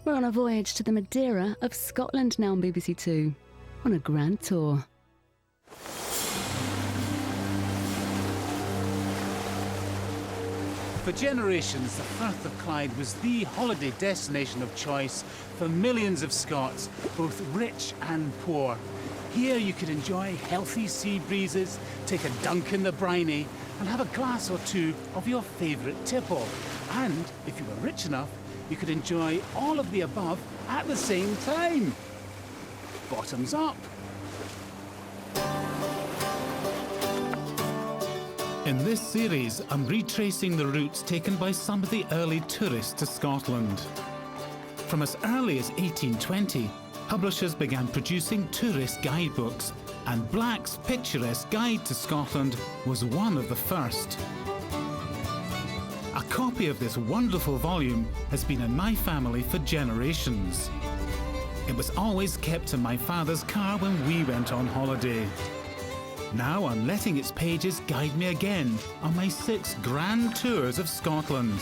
We're on a voyage to the Madeira of Scotland now on BBC Two, on a grand tour. For generations, the Firth of Clyde was the holiday destination of choice for millions of Scots, both rich and poor. Here you could enjoy healthy sea breezes, take a dunk in the briny, and have a glass or two of your favourite tipple. And, if you were rich enough, you could enjoy all of the above at the same time. Bottoms up. In this series, I'm retracing the routes taken by some of the early tourists to Scotland. From as early as 1820, publishers began producing tourist guidebooks, and Black's Picturesque Guide to Scotland was one of the first. A copy of this wonderful volume has been in my family for generations. It was always kept in my father's car when we went on holiday. Now I'm letting its pages guide me again on my 6 grand tours of Scotland.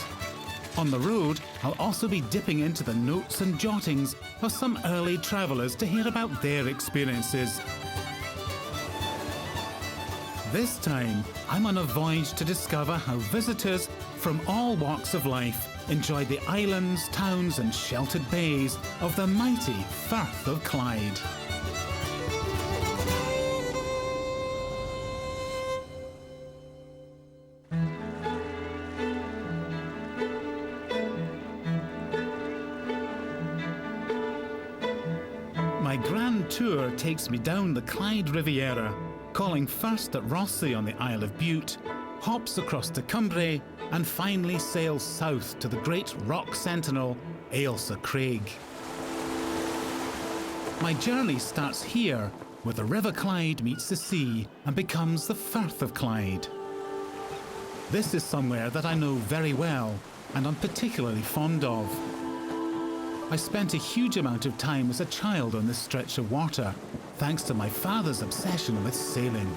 On the road, I'll also be dipping into the notes and jottings of some early travellers to hear about their experiences. This time, I'm on a voyage to discover how visitors from all walks of life enjoy the islands, towns and sheltered bays of the mighty Firth of Clyde. My grand tour takes me down the Clyde Riviera, calling first at Rossi on the Isle of Bute, hops across to Cumbria, and finally sails south to the great rock sentinel, Ailsa Craig. My journey starts here, where the River Clyde meets the sea and becomes the Firth of Clyde. This is somewhere that I know very well, and I'm particularly fond of. I spent a huge amount of time as a child on this stretch of water, thanks to my father's obsession with sailing.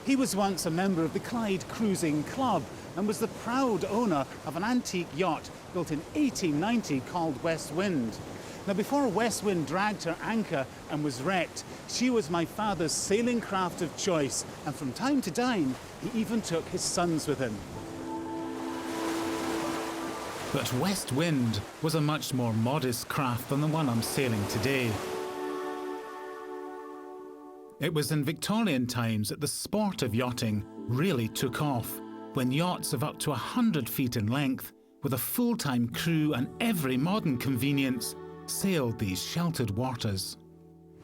He was once a member of the Clyde Cruising Club and was the proud owner of an antique yacht built in 1890 called West Wind. Now, before West Wind dragged her anchor and was wrecked, she was my father's sailing craft of choice, and from time to time, he even took his sons with him. But West Wind was a much more modest craft than the one I'm sailing today. It was in Victorian times that the sport of yachting really took off, when yachts of up to 100 feet in length, with a full-time crew and every modern convenience, sailed these sheltered waters.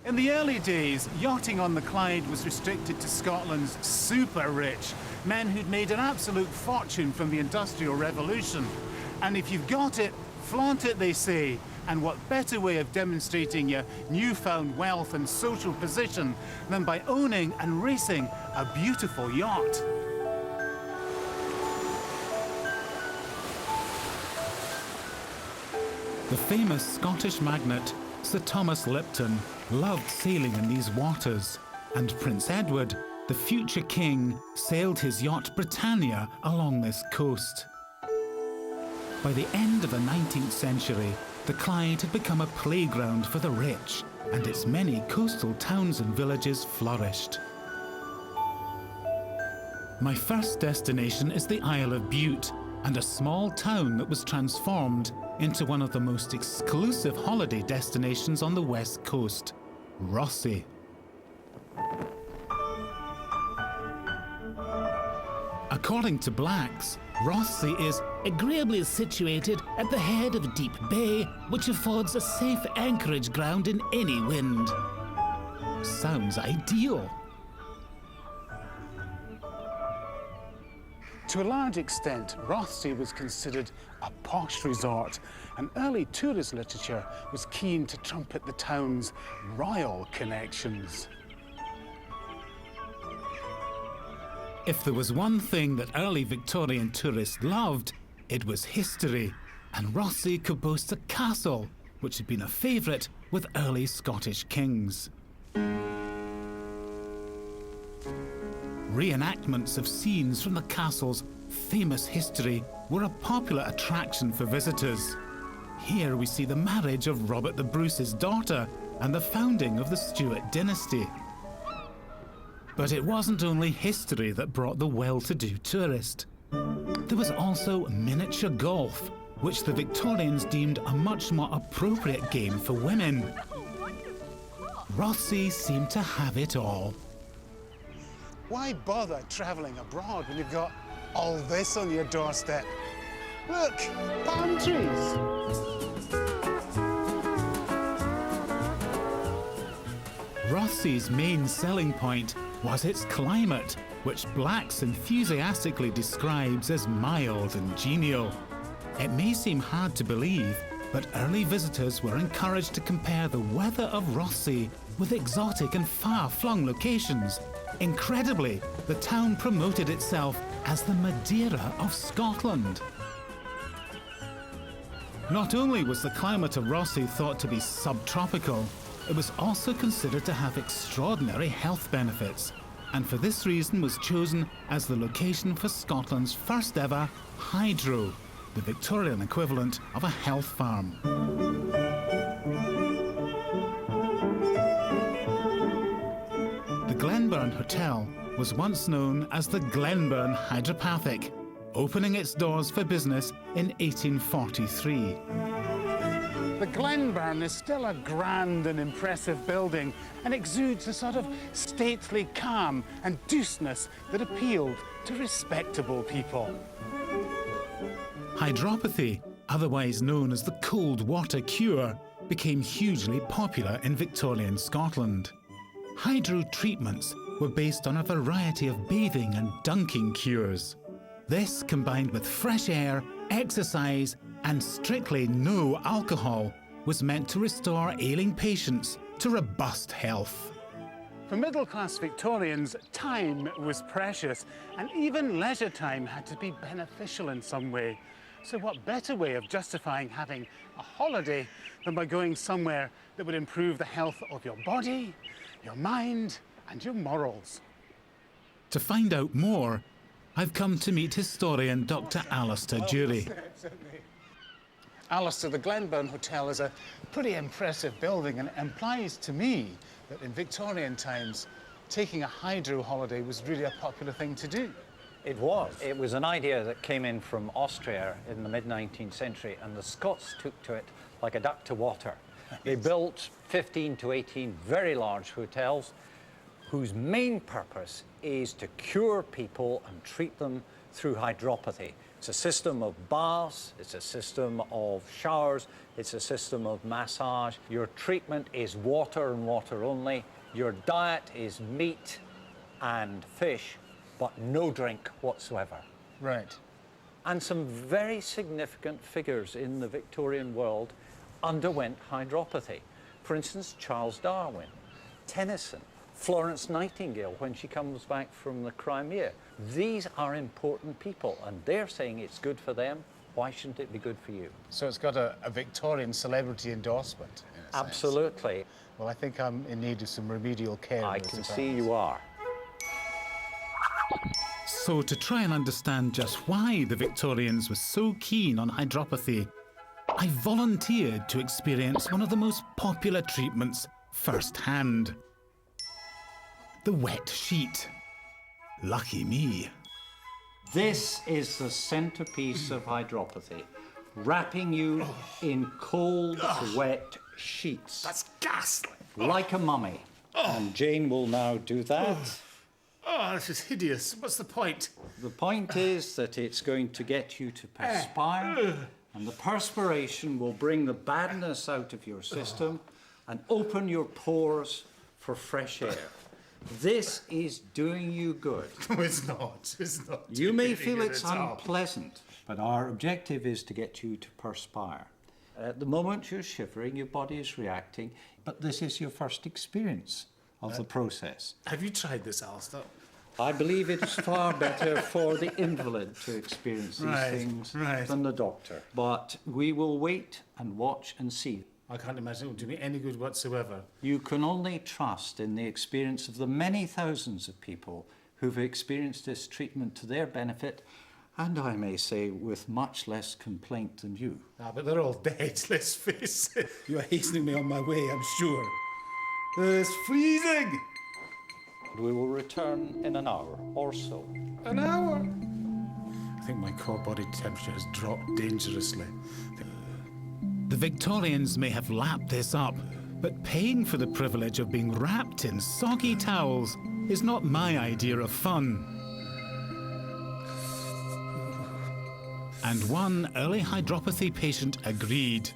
In the early days, yachting on the Clyde was restricted to Scotland's super rich, men who'd made an absolute fortune from the Industrial Revolution. And if you've got it, flaunt it, they say. And what better way of demonstrating your newfound wealth and social position than by owning and racing a beautiful yacht? The famous Scottish magnate, Sir Thomas Lipton, loved sailing in these waters, and Prince Edward, the future king, sailed his yacht Britannia along this coast. By the end of the 19th century, the Clyde had become a playground for the rich, and its many coastal towns and villages flourished. My first destination is the Isle of Bute, and a small town that was transformed into one of the most exclusive holiday destinations on the west coast, Rossi. According to Black's, Rossi is agreeably situated at the head of a deep bay, which affords a safe anchorage ground in any wind. Sounds ideal. To a large extent, Rossi was considered a posh resort, and early tourist literature was keen to trumpet the town's royal connections. If there was one thing that early Victorian tourists loved, it was history, and Rossi could boast a castle, which had been a favourite with early Scottish kings. Reenactments of scenes from the castle's famous history were a popular attraction for visitors, Here we see the marriage of Robert the Bruce's daughter and the founding of the Stuart dynasty. But it wasn't only history that brought the well-to-do tourist. There was also miniature golf, which the Victorians deemed a much more appropriate game for women. Rothesay seemed to have it all. Why bother travelling abroad when you've got all this on your doorstep? Look, palm trees. Rothesay's main selling point was its climate, which Blacks enthusiastically describes as mild and genial. It may seem hard to believe, but early visitors were encouraged to compare the weather of Rothesay with exotic and far-flung locations. Incredibly, the town promoted itself as the Madeira of Scotland. Not only was the climate of Rothesay thought to be subtropical, it was also considered to have extraordinary health benefits, and for this reason was chosen as the location for Scotland's first ever hydro, the Victorian equivalent of a health farm. The Glenburn Hotel was once known as the Glenburn Hydropathic, opening its doors for business in 1843. The Glenburn is still a grand and impressive building and exudes a sort of stately calm and douceness that appealed to respectable people. Hydropathy, otherwise known as the cold water cure, became hugely popular in Victorian Scotland. Hydro treatments were based on a variety of bathing and dunking cures. This, combined with fresh air, exercise, and strictly no alcohol, was meant to restore ailing patients to robust health. For middle-class Victorians, time was precious, and even leisure time had to be beneficial in some way. So what better way of justifying having a holiday than by going somewhere that would improve the health of your body, your mind, and your morals? To find out more, I've come to meet historian Dr. Alistair Dury. Alistair, the Glenburn Hotel is a pretty impressive building, and it implies to me that in Victorian times, taking a hydro holiday was really a popular thing to do. It was. It was an idea that came in from Austria in the mid-19th century, and the Scots took to it like a duck to water. They built 15 to 18 very large hotels whose main purpose is to cure people and treat them through hydropathy. It's a system of baths, it's a system of showers, it's a system of massage. Your treatment is water and water only. Your diet is meat and fish, but no drink whatsoever. Right. And some very significant figures in the Victorian world underwent hydropathy. For instance, Charles Darwin, Tennyson, Florence Nightingale when she comes back from the Crimea. These are important people, and they're saying it's good for them. Why shouldn't it be good for you? So it's got a Victorian celebrity endorsement, in a sense. Absolutely. Well, I think I'm in need of some remedial care. I can see you are. So to try and understand just why the Victorians were so keen on hydropathy, I volunteered to experience one of the most popular treatments firsthand. The wet sheet. Lucky me. This is the centerpiece of hydropathy, wrapping you in cold, wet sheets. That's ghastly. Like a mummy. And Jane will now do that. Oh, this is hideous. What's the point? The point is that it's going to get you to perspire, and the perspiration will bring the badness out of your system and open your pores for fresh air. This is doing you good. No, it's not. It's not. You may feel it's unpleasant, but our objective is to get you to perspire. At the moment you're shivering, your body is reacting, but this is your first experience of the process. Have you tried this, Alistair? I believe it's far better for the invalid to experience these things than the doctor. But we will wait and watch and see. I can't imagine it will do me any good whatsoever. You can only trust in the experience of the many thousands of people who've experienced this treatment to their benefit And I may say, with much less complaint than you. Ah, but they're all dead, let's face it. You're hastening me on my way, I'm sure. It's freezing! We will return in an hour or so. An hour? I think my core body temperature has dropped dangerously. The Victorians may have lapped this up, but paying for the privilege of being wrapped in soggy towels is not my idea of fun. And one early hydropathy patient agreed.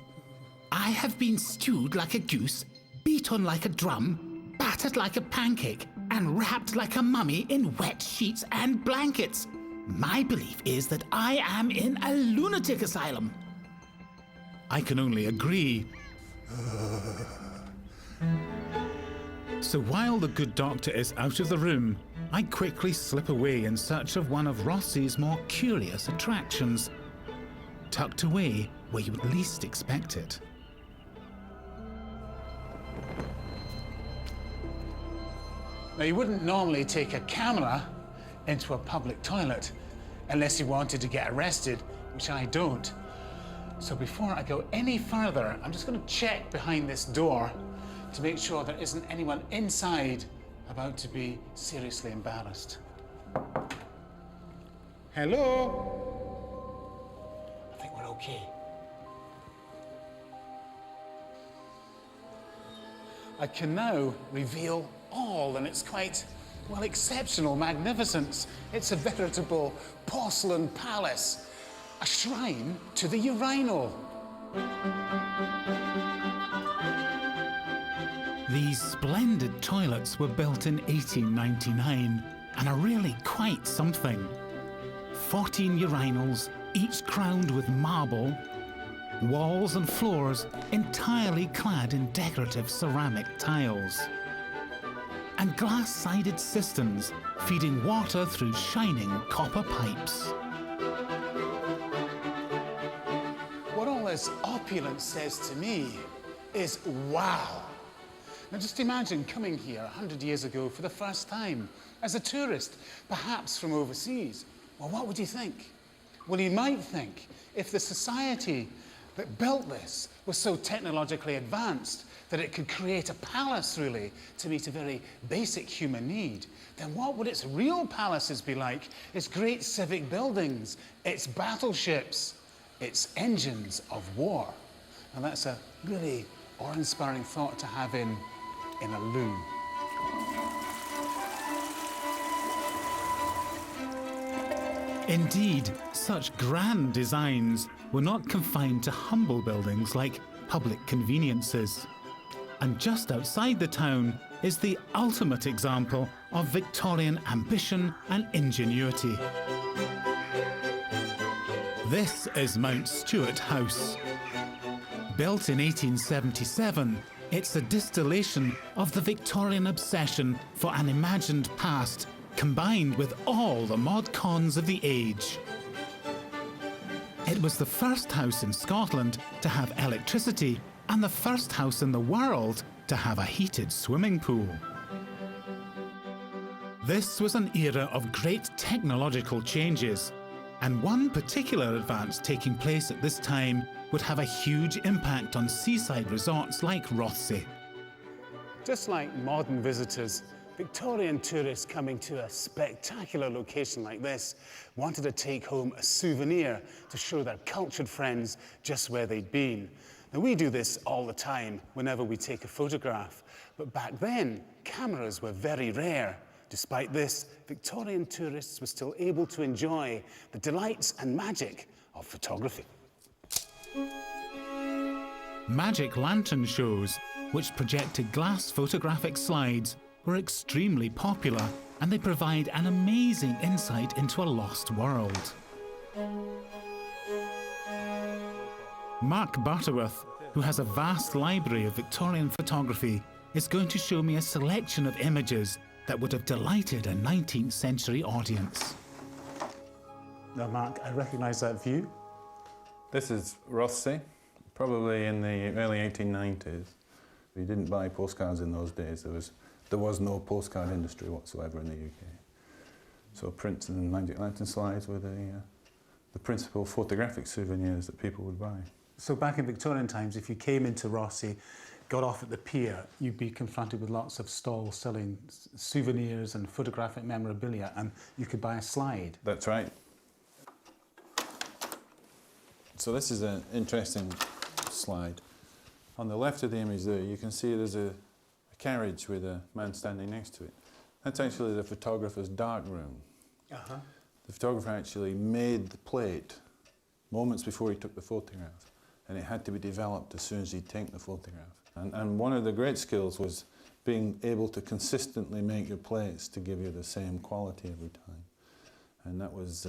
I have been stewed like a goose, beat on like a drum, battered like a pancake, and wrapped like a mummy in wet sheets and blankets. My belief is that I am in a lunatic asylum. I can only agree. So while the good doctor is out of the room, I quickly slip away in search of one of Rossi's more curious attractions, tucked away where you would least expect it. Now, you wouldn't normally take a camera into a public toilet unless you wanted to get arrested, which I don't. So before I go any further, I'm just going to check behind this door to make sure there isn't anyone inside about to be seriously embarrassed. Hello? I think we're okay. I can now reveal all in its quite, well, exceptional magnificence. It's a veritable porcelain palace, a shrine to the urinal. These splendid toilets were built in 1899 and are really quite something. 14 urinals, each crowned with marble, walls and floors entirely clad in decorative ceramic tiles, and glass-sided cisterns feeding water through shining copper pipes. What all this opulence says to me is wow. Now just imagine coming here 100 years ago for the first time as a tourist, perhaps from overseas. Well, what would you think? Well, you might think if the society that built this was so technologically advanced that it could create a palace, really, to meet a very basic human need, then what would its real palaces be like? Its great civic buildings, its battleships, its engines of war. And that's a really awe-inspiring thought to have in a loo. Indeed, such grand designs were not confined to humble buildings like public conveniences. And just outside the town is the ultimate example of Victorian ambition and ingenuity. This is Mount Stuart House. Built in 1877, it's a distillation of the Victorian obsession for an imagined past, combined with all the mod cons of the age. It was the first house in Scotland to have electricity and the first house in the world to have a heated swimming pool. This was an era of great technological changes, and one particular advance taking place at this time would have a huge impact on seaside resorts like Rothesay. Just like modern visitors, Victorian tourists coming to a spectacular location like this wanted to take home a souvenir to show their cultured friends just where they'd been. Now, we do this all the time whenever we take a photograph, but back then, cameras were very rare. Despite this, Victorian tourists were still able to enjoy the delights and magic of photography. Magic lantern shows, which projected glass photographic slides, were extremely popular, and they provide an amazing insight into a lost world. Mark Butterworth, who has a vast library of Victorian photography, is going to show me a selection of images that would have delighted a 19th century audience. Now, Mark, I recognise that view. This is Rothesay, probably in the early 1890s. We didn't buy postcards in those days. There was no postcard industry whatsoever in the UK. So prints and magic lantern slides were the the principal photographic souvenirs that people would buy. So back in Victorian times, if you came into Rothesay, got off at the pier, you'd be confronted with lots of stalls selling souvenirs and photographic memorabilia, and you could buy a slide. That's right. So this is an interesting slide. On the left of the image there, you can see there's a carriage with a man standing next to it. That's actually the photographer's dark room. The photographer actually made the plate moments before he took the photograph, and it had to be developed as soon as he'd taken the photograph. And one of the great skills was being able to consistently make your plates to give you the same quality every time. And that was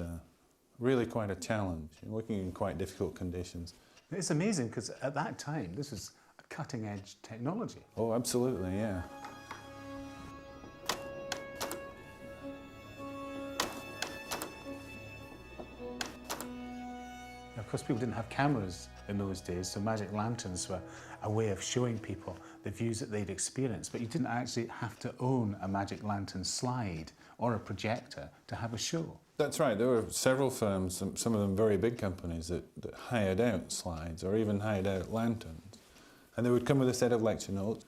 really quite a challenge, working in quite difficult conditions. It's amazing, because at that time, this was a cutting-edge technology. Oh, absolutely, yeah. Of course, people didn't have cameras in those days, so magic lanterns were a way of showing people the views that they'd experienced, but you didn't actually have to own a magic lantern slide or a projector to have a show. That's right. There were several firms, some of them very big companies, that hired out slides or even hired out lanterns. And they would come with a set of lecture notes,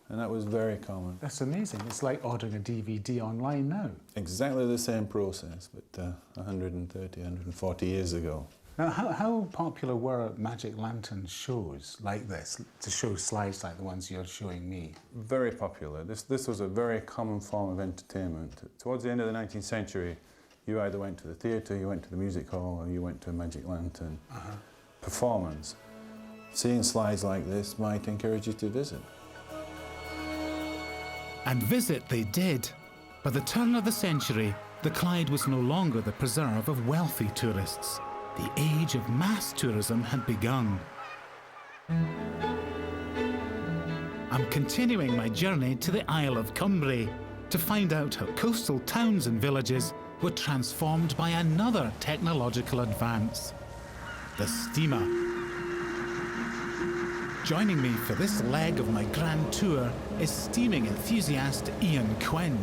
and that was very common. That's amazing. It's like ordering a DVD online now. Exactly the same process, but 130, 140 years ago. Now, how popular were magic lantern shows like this, to show slides like the ones you're showing me? Very popular. This was a very common form of entertainment. Towards the end of the 19th century, you either went to the theatre, you went to the music hall, or you went to a magic lantern performance. Seeing slides like this might encourage you to visit. And visit they did. By the turn of the century, the Clyde was no longer the preserve of wealthy tourists. The age of mass tourism had begun. I'm continuing my journey to the Isle of Cumbrae to find out how coastal towns and villages were transformed by another technological advance, the steamer. Joining me for this leg of my grand tour is steaming enthusiast Ian Quinn.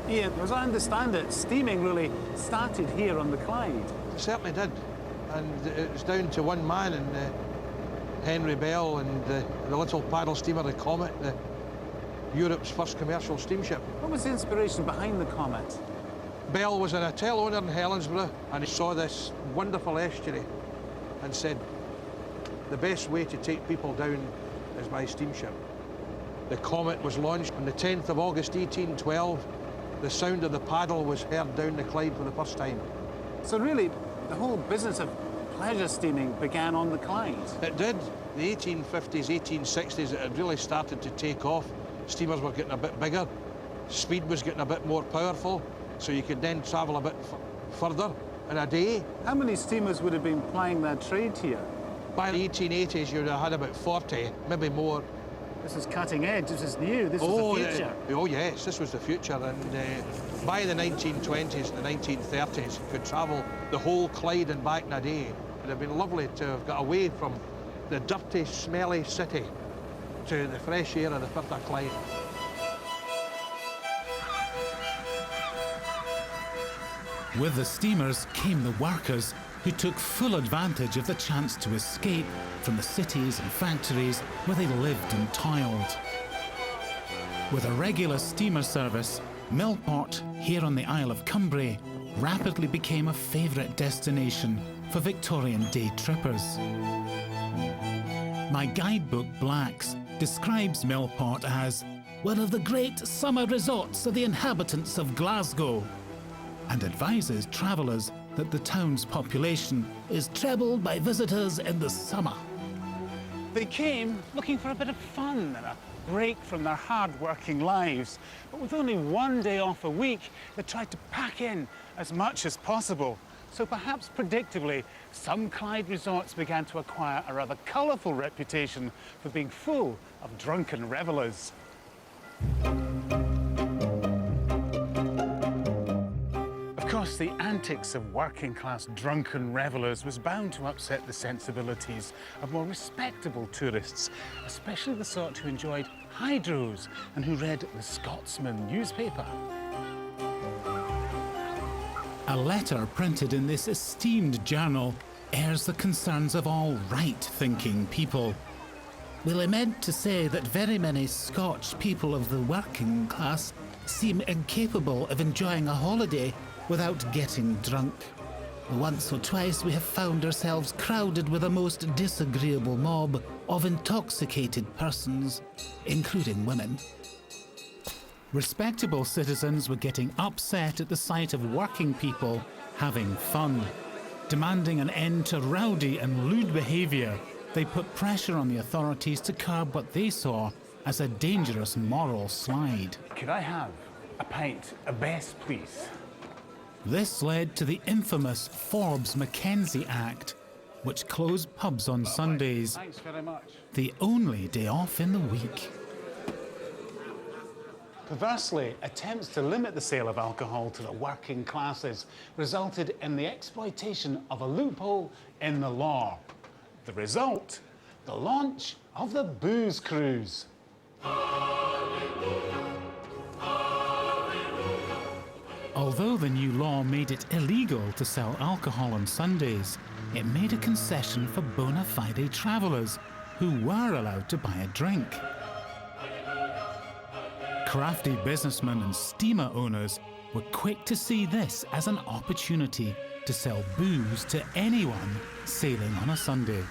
Ian, as I understand it, steaming really started here on the Clyde. It certainly did. And it was down to one man, and Henry Bell, and the little paddle steamer, the Comet, Europe's first commercial steamship. What was the inspiration behind the Comet? Bell was an hotel owner in Helensburgh, and he saw this wonderful estuary and said, the best way to take people down is by steamship. The Comet was launched on the 10th of August 1812. The sound of the paddle was heard down the Clyde for the first time. So really, the whole business of pleasure steaming began on the Clyde. It did. The 1850s, 1860s, it had really started to take off. Steamers were getting a bit bigger. Speed was getting a bit more powerful, so you could then travel a bit further in a day. How many steamers would have been plying their trade here? By the 1880s, you would have had about 40, maybe more. This is cutting edge, this is new, this is the future. Oh yes, this was the future, and by the 1920s and the 1930s, you could travel the whole Clyde and back in a day. It would have been lovely to have got away from the dirty, smelly city to the fresh air of the Firth of Clyde. With the steamers came the workers who took full advantage of the chance to escape from the cities and factories where they lived and toiled. With a regular steamer service, Millport, here on the Isle of Cumbrae, rapidly became a favourite destination for Victorian day trippers. My guidebook, Blacks, describes Millport as one of the great summer resorts of the inhabitants of Glasgow, and advises travellers that the town's population is trebled by visitors in the summer. They came looking for a bit of fun and a break from their hard-working lives. But with only one day off a week, they tried to pack in as much as possible. So perhaps predictably, some Clyde resorts began to acquire a rather colourful reputation for being full of drunken revellers. Of course, the antics of working-class drunken revellers was bound to upset the sensibilities of more respectable tourists, especially the sort who enjoyed hydros and who read the Scotsman newspaper. A letter printed in this esteemed journal airs the concerns of all right-thinking people. We're meant to say that very many Scotch people of the working class seem incapable of enjoying a holiday without getting drunk. Once or twice we have found ourselves crowded with a most disagreeable mob of intoxicated persons, including women. Respectable citizens were getting upset at the sight of working people having fun. Demanding an end to rowdy and lewd behaviour, they put pressure on the authorities to curb what they saw as a dangerous moral slide. Could I have a pint of best, please? This led to the infamous Forbes-Mackenzie Act, which closed pubs on Sundays, Thanks very much. the only day off in the week. Perversely, attempts to limit the sale of alcohol to the working classes resulted in the exploitation of a loophole in the law. The result, the launch of the booze cruise. Although the new law made it illegal to sell alcohol on Sundays, it made a concession for bona fide travellers who were allowed to buy a drink. Crafty businessmen and steamer owners were quick to see this as an opportunity to sell booze to anyone sailing on a Sunday.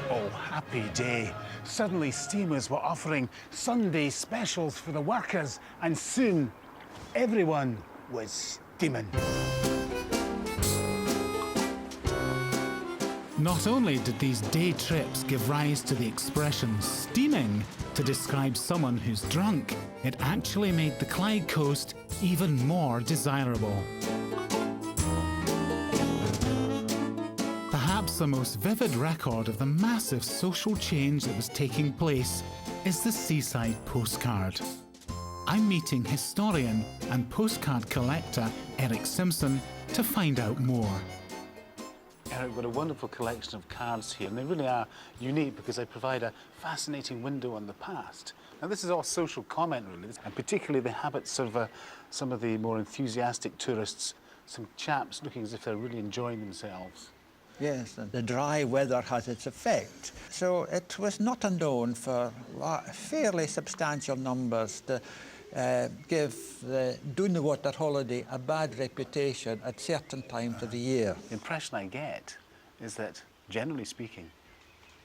Oh, happy day. Suddenly steamers were offering Sunday specials for the workers, and soon everyone was steaming. Not only did these day trips give rise to the expression steaming to describe someone who's drunk, it actually made the Clyde coast even more desirable. Perhaps the most vivid record of the massive social change that was taking place is the seaside postcard. I'm meeting historian and postcard collector Eric Simpson to find out more. Eric, we've got a wonderful collection of cards here, and they really are unique because they provide a fascinating window on the past. Now, this is all social comment, really, and particularly the habits of some of the more enthusiastic tourists, some chaps looking as if they're really enjoying themselves. Yes, and the dry weather has its effect. So it was not unknown for fairly substantial numbers to give the doing the water holiday a bad reputation at certain times of the year. The impression I get is that, generally speaking,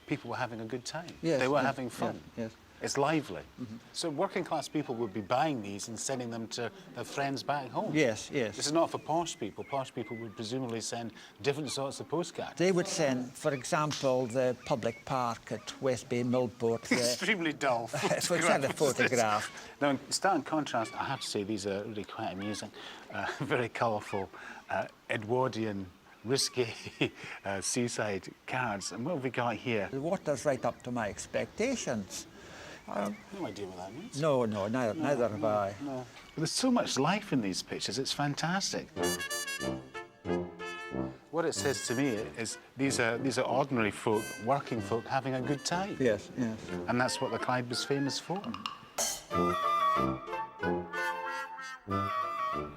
people were having a good time. Yes, they were yes, having fun. yes. It's lively. So working class people would be buying these and sending them to their friends back home. Yes, yes. This is not for posh people. Posh people would presumably send different sorts of postcards. They would send, for example, the public park at West Bay Millport. Extremely dull For a photograph. Now, in stark contrast, I have to say these are really quite amusing, very colourful, Edwardian, risky seaside cards. And what have we got here? The water's right up to my expectations. No idea what that means. No, neither have I. No. But there's so much life in these pictures, it's fantastic. What it says to me is these are ordinary folk, working folk, having a good time. Yes, yes. And that's what the Clyde was famous for.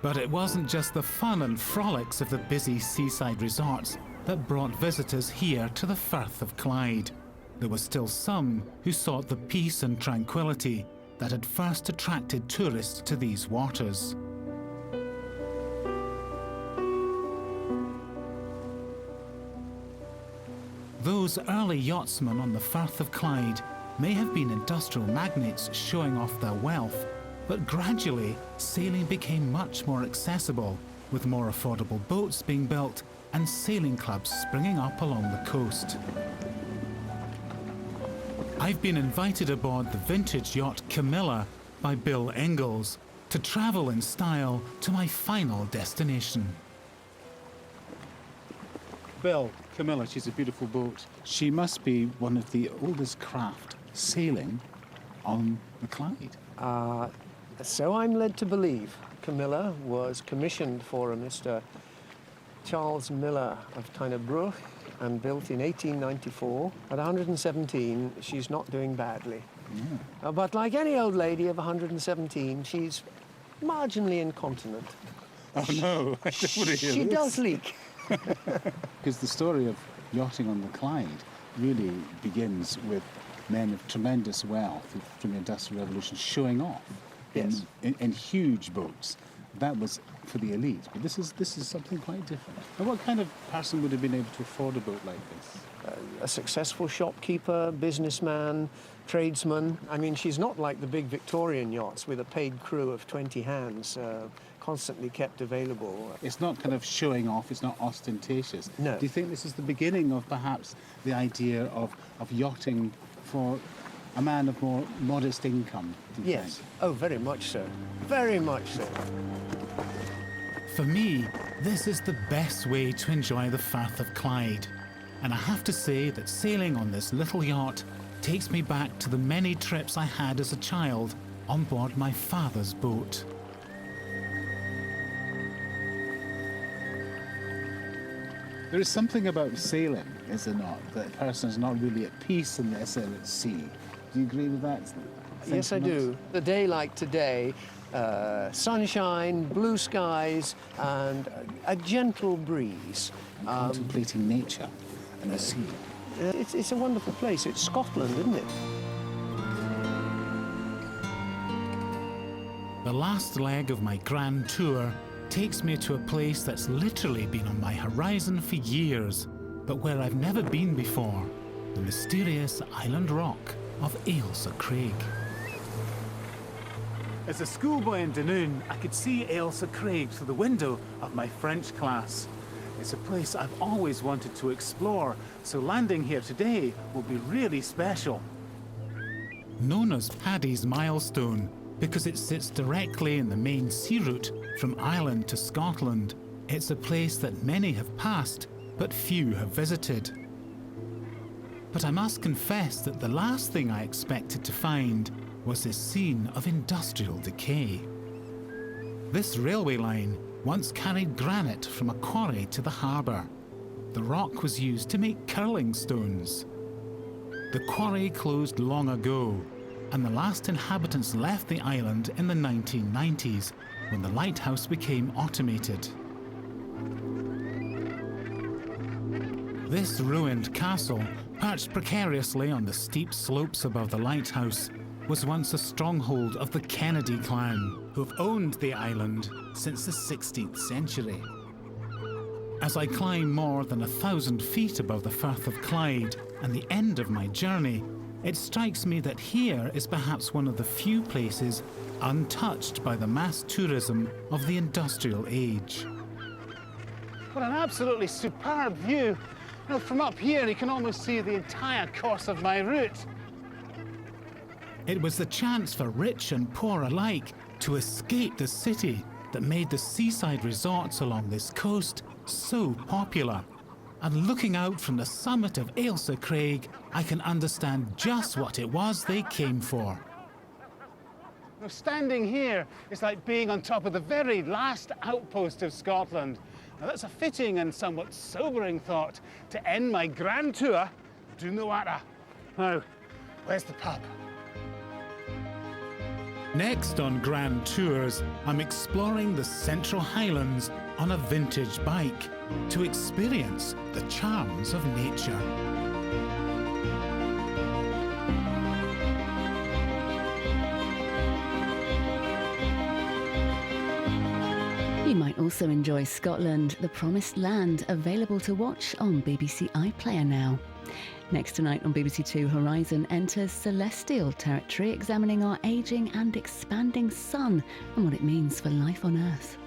But it wasn't just the fun and frolics of the busy seaside resorts that brought visitors here to the Firth of Clyde. There were still some who sought the peace and tranquility that had first attracted tourists to these waters. Those early yachtsmen on the Firth of Clyde may have been industrial magnates showing off their wealth, but gradually sailing became much more accessible, with more affordable boats being built and sailing clubs springing up along the coast. I've been invited aboard the vintage yacht Camilla by Bill Ingalls to travel in style to my final destination. Bill, Camilla, she's a beautiful boat. She must be one of the oldest craft sailing on the Clyde. So I'm led to believe. Camilla was commissioned for a Mr. Charles Miller of Tynerbrook and built in 1894. At 117, she's not doing badly. Yeah. But like any old lady of 117, she's marginally incontinent. Oh no, I don't want to hear She this. does leak. Because the story of yachting on the Clyde really begins with men of tremendous wealth from the Industrial Revolution showing off Yes. in huge boats. That was for the elite, but this is something quite different. And what kind of person would have been able to afford a boat like this? A successful shopkeeper, businessman, tradesman. I mean, she's not like the big Victorian yachts with a paid crew of 20 hands, constantly kept available. It's not kind of showing off, it's not ostentatious. No. Do you think this is the beginning of perhaps the idea of yachting for a man of more modest income? Do you Yes. think? Oh, very much so. Very much so. For me, this is the best way to enjoy the Firth of Clyde. And I have to say that sailing on this little yacht takes me back to the many trips I had as a child on board my father's boat. There is something about sailing, is there not, that a person is not really at peace unless they're at sea. Do you agree with that? Yes, I do. A day like today, sunshine, blue skies, and a gentle breeze. Contemplating nature and the sea. It's a wonderful place. It's Scotland, isn't it? The last leg of my grand tour takes me to a place that's literally been on my horizon for years, but where I've never been before, the mysterious island rock of Ailsa Craig. As a schoolboy in Dunoon, I could see Ailsa Craig through the window of my French class. It's a place I've always wanted to explore, so landing here today will be really special. Known as Paddy's Milestone because it sits directly in the main sea route from Ireland to Scotland, it's a place that many have passed, but few have visited. But I must confess that the last thing I expected to find was this scene of industrial decay. This railway line once carried granite from a quarry to the harbour. The rock was used to make curling stones. The quarry closed long ago, and the last inhabitants left the island in the 1990s when the lighthouse became automated. This ruined castle, perched precariously on the steep slopes above the lighthouse, was once a stronghold of the Kennedy clan, who have owned the island since the 16th century. As I climb more than 1,000 feet above the Firth of Clyde and the end of my journey, it strikes me that here is perhaps one of the few places untouched by the mass tourism of the industrial age. What an absolutely superb view. You know, from up here you can almost see the entire course of my route. It was the chance for rich and poor alike to escape the city that made the seaside resorts along this coast so popular. And looking out from the summit of Ailsa Craig, I can understand just what it was they came for. Now, standing here is like being on top of the very last outpost of Scotland. Now, that's a fitting and somewhat sobering thought to end my grand tour to Nuata. Now, where's the pub? Next on Grand Tours, I'm exploring the Central Highlands on a vintage bike to experience the charms of nature. You might also enjoy Scotland, The Promised Land, available to watch on BBC iPlayer now. Next tonight on BBC Two, Horizon enters celestial territory, examining our ageing and expanding sun and what it means for life on Earth.